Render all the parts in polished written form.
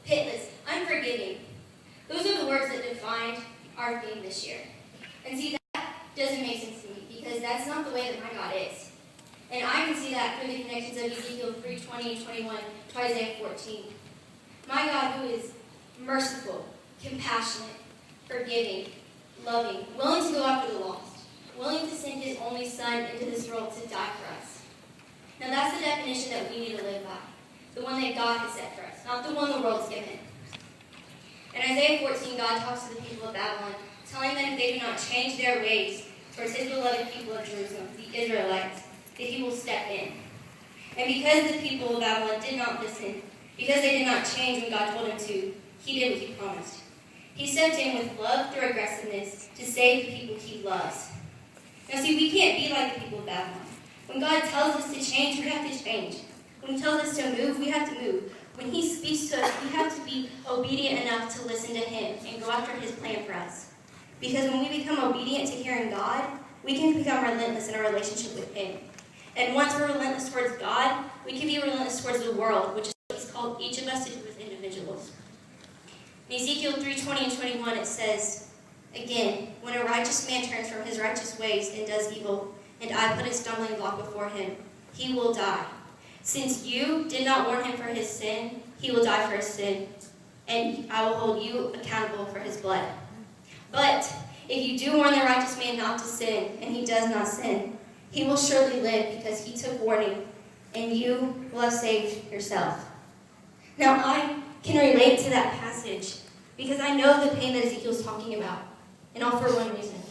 pitiless, unforgiving. Those are the words that defined our theme this year. And see, that doesn't make sense to me because that's not the way that my God is. And I can see that through the connections of Ezekiel 3:20 and 21 to Isaiah 14. My God who is merciful, compassionate, forgiving, loving, willing to go after the lost, willing to send his only Son into this world to die for us. Now that's the definition that we need to live by. The one that God has set for us, not the one the world's given. In Isaiah 14, God talks to the people of Babylon, telling them if they do not change their ways towards his beloved people of Jerusalem, the Israelites, that he will step in. And because the people of Babylon did not listen, because they did not change when God told him to, he did what he promised. He stepped in with love through aggressiveness to save the people he loves. Now see, we can't be like the people of Babylon. When God tells us to change, we have to change. When he tells us to move, we have to move. When he speaks to us, we have to be obedient enough to listen to him and go after his plan for us. Because when we become obedient to hearing God, we can become relentless in our relationship with him. And once we're relentless towards God, we can be relentless towards the world, which is what he's called each of us to do as individuals. In Ezekiel 3:20 and 21, it says, again, when a righteous man turns from his righteous ways and does evil, and I put a stumbling block before him, he will die. Since you did not warn him for his sin, he will die for his sin, and I will hold you accountable for his blood. But if you do warn the righteous man not to sin, and he does not sin, he will surely live because he took warning, and you will have saved yourself. Now I can relate to that passage because I know the pain that Ezekiel's talking about, and all for one reason.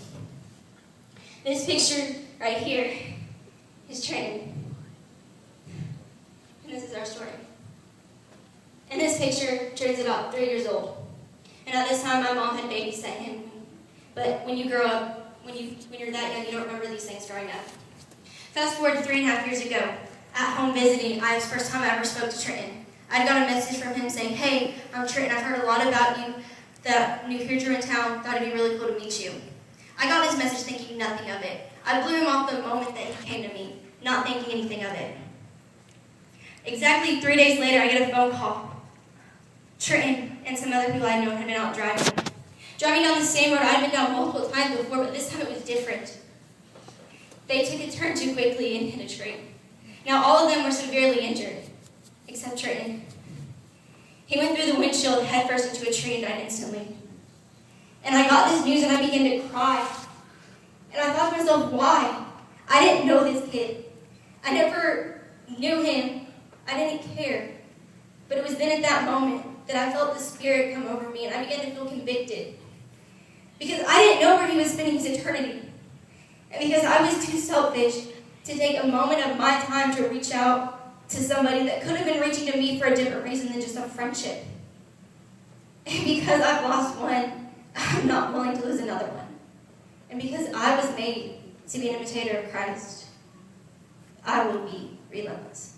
This picture right here is Trenton. And this is our story. And this picture turns about 3 years old. And at this time, my mom had babysat him. But when you grow up, when you're that young, you don't remember these things growing up. Fast forward 3.5 years ago, at home visiting, it was the first time I ever spoke to Trenton. I got a message from him saying, hey, I'm Trenton. I've heard a lot about you, that new here in town. Thought it'd be really cool to meet you. I got this message thinking nothing of it. I blew him off the moment that he came to me, not thinking anything of it. Exactly 3 days later, I get a phone call. Trenton and some other people I know had been out driving. Driving down the same road I'd been down multiple times before, but this time it was different. They took a turn too quickly and hit a tree. Now all of them were severely injured, except Trenton. He went through the windshield headfirst into a tree and died instantly. And I got this news and I began to cry. And I thought to myself, why? I didn't know this kid. I never knew him. I didn't care. But it was then at that moment that I felt the Spirit come over me and I began to feel convicted. Because I didn't know where he was spending his eternity. And because I was too selfish to take a moment of my time to reach out to somebody that could have been reaching to me for a different reason than just a friendship. And because I've lost one, I'm not willing to lose another one. And because I was made to be an imitator of Christ, I will be relentless.